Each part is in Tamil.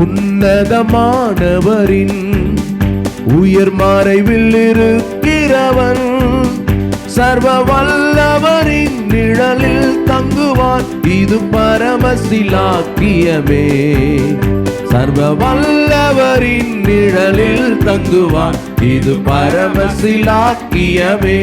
உன்னதமானவரின் உயர் மறைவில் இருக்கிறவன் சர்வ வல்லவரின் நிழலில் தங்குவான். இது பரமசிலாக்கியமே. சர்வ வல்லவரின் நிழலில் தங்குவான். இது பரமசிலாக்கியமே.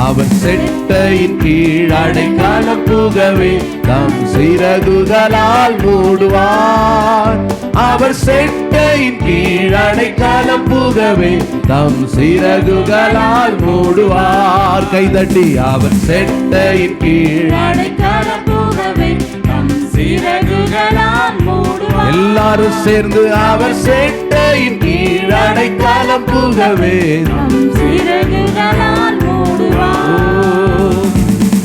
அவன் செட்டையின் கீழ் அடைக்கலம் புகவே தம் சிறகுகளால் மூடுவார். அவர் செட்டையின் கீழ் அடைக்கலம் புகவே தம் சிறகுகளால் மூடுவார். கைதட்டி அவர் செட்டையின் கீழ் அடைக்கலம் புகவே தம் சிறகுகளால் மூடுவார். எல்லாரும் சேர்ந்து அவர் செட்டையின் கீழ் அடைக்கலம் புகவே தம் சிறகுகளால் மூடுவார்.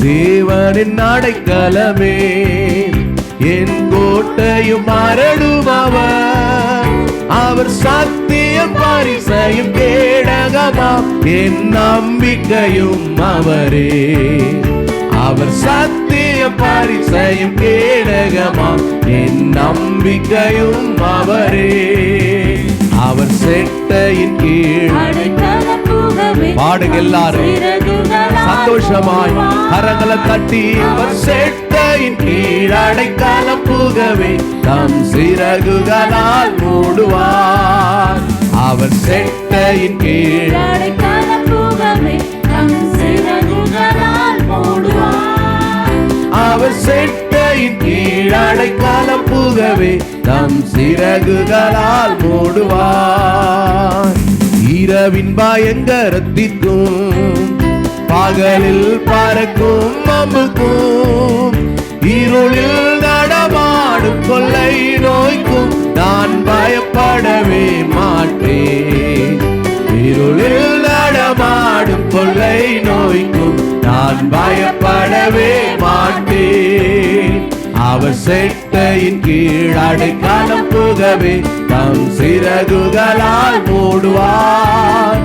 தேவனின் அடைக்கலமே என் கோட்டையும் அரணும் அவர். அவர் சத்தியம் பரிசையும் கேடகமாம் என் நம்பிக்கையும் அவரே. அவர் சத்தியம் பரிசையும் கேடகமாம் என் நம்பிக்கையும் அவரே. அவர் செட்டையின் கீழ் பாடுங்க எல்லாரும் சந்தோஷமாய் கரங்களை தட்டி. அவர் செட்டையின் கீழ் அடைக்கலம் புகவே தம் சிறகுகளால் மூடுவார். அவர் செட்டையின் கீழ் அடைக்கலம் புகவே தம் சிறகுகளால் மூடுவார். அவர் செட்டையின் கீழ் அடைக்கலம் புகவே தம் சிறகுகளால் மூடுவார். இரவின் பயங்கரத்திற்கும் பகலில் பறக்கும் அம்புக்கும் இருளில் நடமாடும் கொள்ளை நோய்க்கும் நான் பயப்படவே மாட்டேன். இருளில் நடமாடும் கொள்ளை நோய்க்கும் நான் பயப்படவே மாட்டேன். அவர் செட்டையின் கீழ் அடைக்கலம் புகவே தம் சிறகுகளால் மூடுவார்.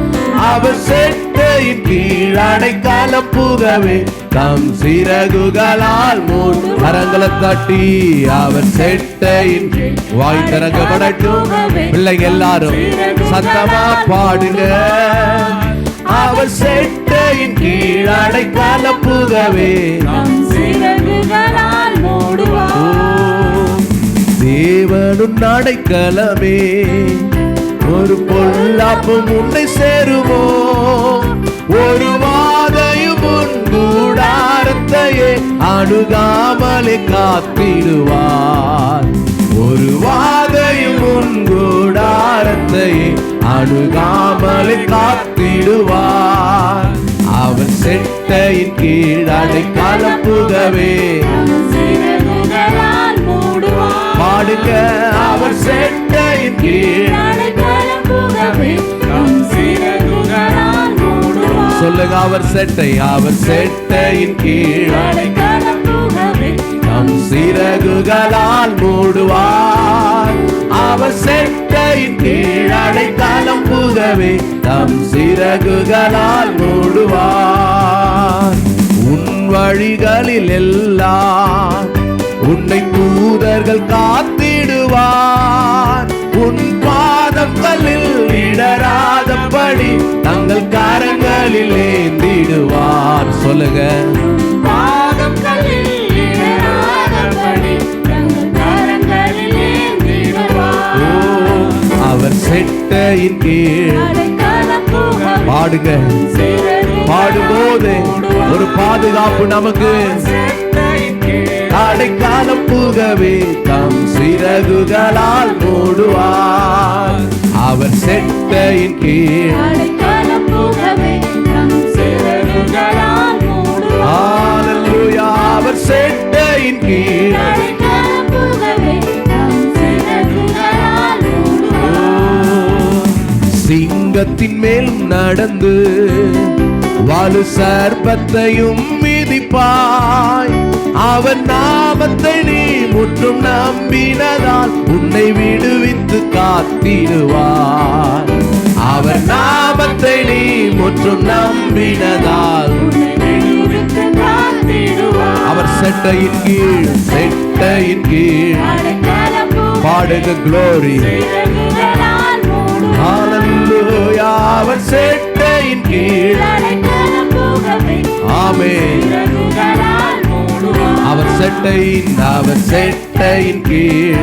அவர் செட்டையின் கீழ் அடைக்கலம் புகவே தம் சிறகுகளால் மூடு. கரங்களை தட்டி அவர் செட்டையின் வாய் திறக்கப்படட்டும். பிள்ளைங்க எல்லாரும் சத்தமா பாடுங்க. அவர் செட்டையின் கீழ் அடைக்கலம் புகவே தம் சிறகுகளால் மூடுவார். தேவனும் அடைக்கலமே ஒரு பொல்லாப்பும் உன்னை சேருமோ. ஒரு வாதையும் உன் கூடாரத்தையே அணுகாமலே காத்திடுவார். ஒரு வாதையும் உன் கூடாரத்தையே அணுகாமலே காத்திடுவார். அவர் செட்டையின் கீழ் அடைக்கலம் புகவே பாடுங்க. அவர் செட்டையின் கீழ் அடைக்கலம் புகவே தம் சிறகுகளால் மூடுவார். சொல்லுங்க அவர் செட்டையின் கீழ் அடைக்கலம் புகவே தம் சிறகுகளால் மூடுவார். அவர் செட்டையின் கீழ் அடைக்கலம் புகவே தம் சிறகுகளால் மூடுவார். உன் வழிகளில் எல்லாம் உன்னை தூதர்கள் காத்திடுவார். உன் பாதங்களில் இடராதபடி தங்கள் கரங்களில் ஏந்திடுவார். சொல்லுங்க பாதங்களில் இடராதபடி தங்கள் கரங்களில் ஏந்திடுவார். அவர் செட்டையின் கீழ் பாடுங்க. பாடும்போது ஒரு பாதுகாப்பு நமக்கு. அடைக்கலம் புகவே தம் சிறகுகளால் மூடுவார். அவர் செட்டையின் கீழ் அடைக்கலம் புகவே தம் சிறகுகளால் மூடுவார். ஹல்லேலூயா. அவர் செட்டையின் கீழ் அடைக்கலம் புகவே தம் சிறகுகளால் மூடுவார். சிங்கத்தின் மேல் நடந்து வலு சர்ப்பத்தையும் மிதிப்பாய். அவன் நாமத்தை நீ முற்றும் நம்பினதால் உன்னை விடுவித்து காத்திடுவார். அவர் நாமத்தை நீ முற்றும் நம்பினதால் அவர் செட்டையின் கீழ் பாடுங்க glory. ஹalleluya. அவர் செட்டையின் கீழ் ஆமென். அவர் செட்டையின் கீழ்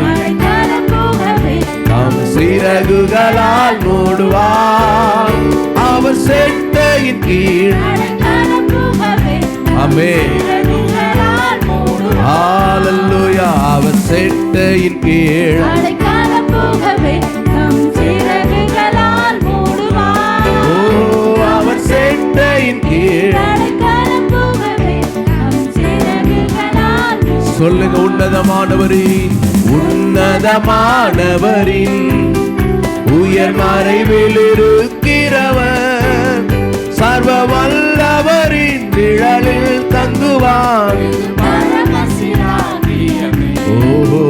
தம் சிறகுகளால் மூடுவார். அவர் செட்டையின் கீழ் ஆமென். ஹalleluya. அவர் செட்டையின் கீழ் அவர் செட்டையின் கீழ் சொல்லுங்க. உன்னதமானவரின் உயர் மறைவில் இருக்கிறவர் சர்வ வல்லவரின் நிழலில் தங்குவார். ஓஹோ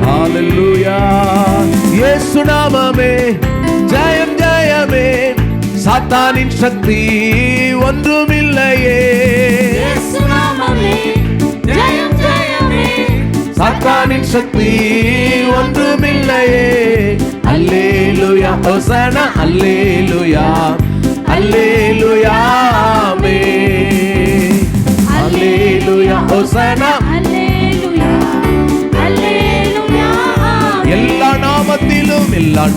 ஹalleluya. இயேசு நாமமே ஜெயம் ஜெயமே. சாத்தானின் சக்தி ஒன்றுமில்லையே. சாத்தானின் சக்தி ஒன்றுமில்லையே. அல்லேலூயா ஹோசனா அல்லேலூயா அல்லேலூயா ஆமென். அல்லேலூயா ஹோசனா எல்லா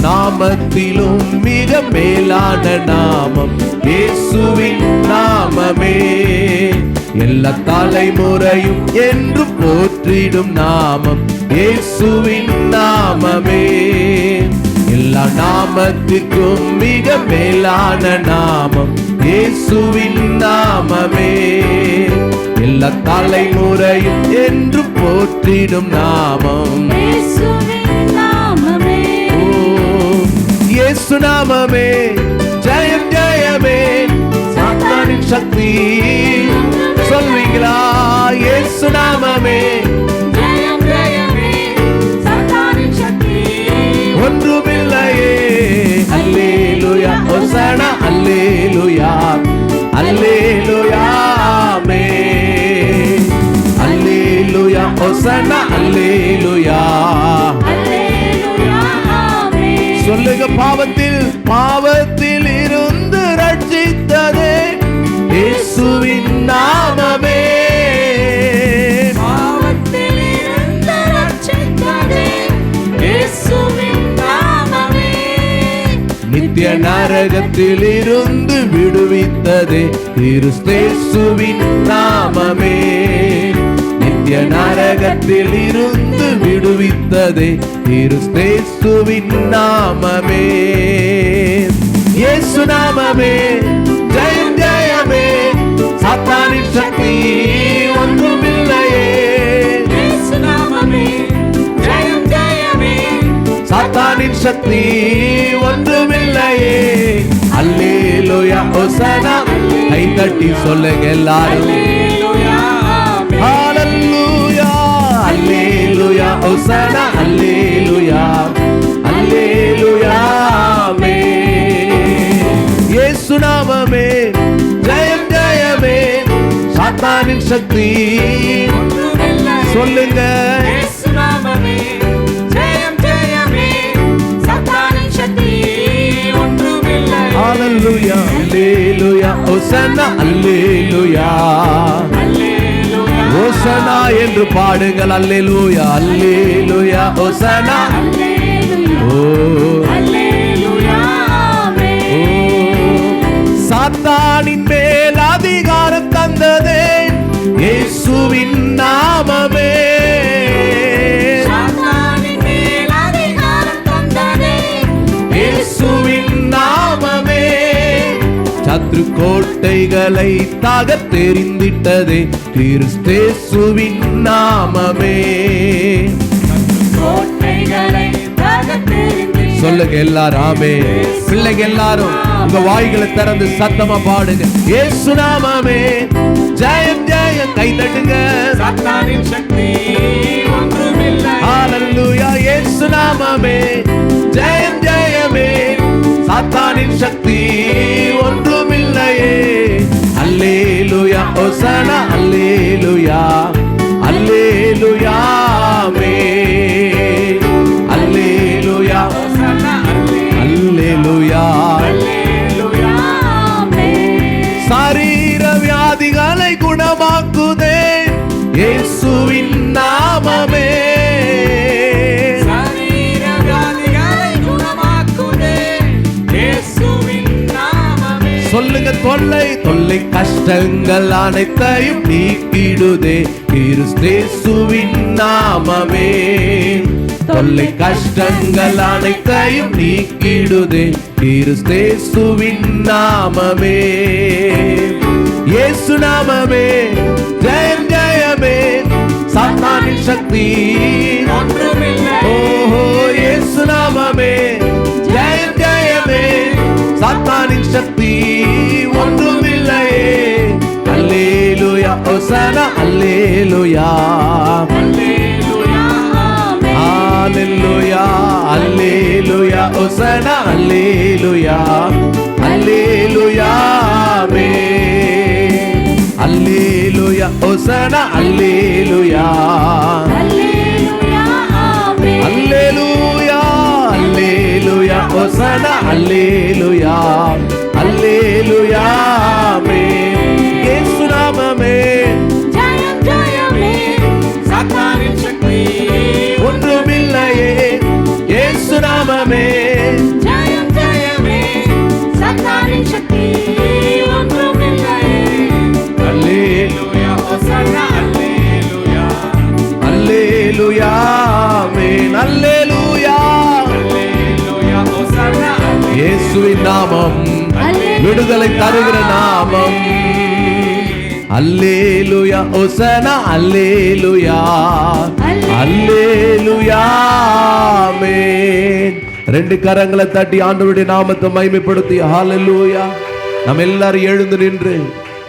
நாமத்திலும் மிக மேலான நாமம் இயேசுவின் நாமமே. எல்லா தலைமுறையும் என்று போற்றிடும் நாமம் இயேசுவின் நாமமே. எல்லா நாமத்திற்கும் மிக மேலான நாமம் இயேசுவின் நாமமே. எல்லா தலைமுறையும் என்று போற்றிடும் நாமம் இயேசு நாமமே. ஜெயம் ஜெயமே. சாத்தானின் சக்தி சொல்வீங்களா? இயேசு நாமமே ஒன்றுமில்லையே. அல்லேலூயா ஹோசனா அல்லேலூயா அல்லேலூயா ஆமென். அல்லேலூயா ஹோசனா அல்லேலூயா. சொல்லுங்க. பாவத்தில் இருந்து ரட்சித்ததே இயேசுவின் நாமமே. நித்திய நரகத்தில் இருந்து விடுவித்ததே கிறிஸ்தேசுவின் நாமமே. நித்திய நரகத்தில் இருந்து விடுவித்ததே கிறிஸ்தேசுவின் நாமமே. இயேசு நாமமே ஜெயம் ஜெயமே. சாத்தானின் சக்தி ஒன்றுமில்லையே. சாத்தானின் சக்தி ஒன்றுமில்லையே. அல்லேலூயா ஹோசனா. கை தட்டி சொல்லுங்க எல்லாரும். ஹalleluya அல்லேலூயா ஹோசனா அல்லேலூயா அல்லேலூயா ஆமென். இயேசு நாமமே ஜெயம் ஜெயமே. சாத்தானின் சக்தி சொல்லுங்க. ஹalleluya அல்லேலூயா ஹோசனா அல்லேலூயா ஹோசனா என்று பாடுங்கள். அல்லேலூயா அல்லேலூயா ஹோசனா. ஓ சாத்தானின் மேல் அதிகாரம் தந்ததே இயேசுவின் நாமமே. இயேசுவின் நாமமே. சத்ரு கோட்டைகளை தகர்த்தெறிந்திட்டதே கிறிஸ்தேசுவின் நாமமே. சொல்லுங்க எல்லாரும் ஆமென். பிள்ளைங்க எல்லாரும் உங்க வாய்களை திறந்து சத்தமா பாடுங்க. இயேசு நாமமே ஜெயம் ஜெயம். கை தட்டுங்க. சாத்தானின் சக்தி ஒன்றுமில்லை. ஹalleluya இயேசு நாமமே ஜெயம் ஜெயமே. சாத்தானின் சக்தி ஒன்றுமில்லையே. அல்லேலூயா ஹோசனா சொல்லுங்க, தொல்லை தொல்லை கஷ்டங்கள் அனைத்தையும் நீக்கிடுதே கிறிஸ்தேசுவின் நாமமே. தொல்லை கஷ்டங்கள் அனைத்தையும் நீக்கிடுதே கிறிஸ்தேசுவின் நாமமே. இயேசு நாமமே ஜெயம் ஜெயமே, சாத்தானின் சக்தி ஒன்றுமில்லை. ஓஹோ இயேசு நாமமே ஜெயம் ஜெயமே, சாத்தானின் சக்தி ஒன்றுமில்லையே. அல்லேலூயா ஹோசனா அல்லேலூயா அல்லேலூயா, ஆமென். அல்லேலூயா அல்லேலூயா ஹோசனா அல்லேலூயா அல்லேலூயா ஆமென். அல்லேலூயா ஹோசனா அல்லேலூயா அல்லேலூயா, ஆமென். அல்லேலூயா அல்லேலூயா ஹோசனா அல்லேலூயா அல்லேலூயா ஆமென். இயேசு நாமமே ஜெயம் ஜெயமே, சாத்தானின் சக்தி ஒன்றுமில்லையே. இயேசு நாமமே ஜெயம் ஜெயமே, சாத்தானின் சக்தி ஒன்றுமில்லையே. அல்லேலூயா, ஹோசன்னா அல்லேலூயா. அல்லேலூயா ஆமென். அல்லேலூயா அல்லேலூயா, ஹோசன்னா இயேசுவின் நாமம் விடுதலை தருகிற நாமம். அல்லேலூயா ஹோசனா அல்லேலூயா அல்லேலூயா ஆமென். ரெண்டு கரங்களை தட்டி ஆண்டவருடைய நாமத்தை மகிமைப்படுத்தி ஹalleluya. நம்ம எல்லாரும் எழுந்து நின்று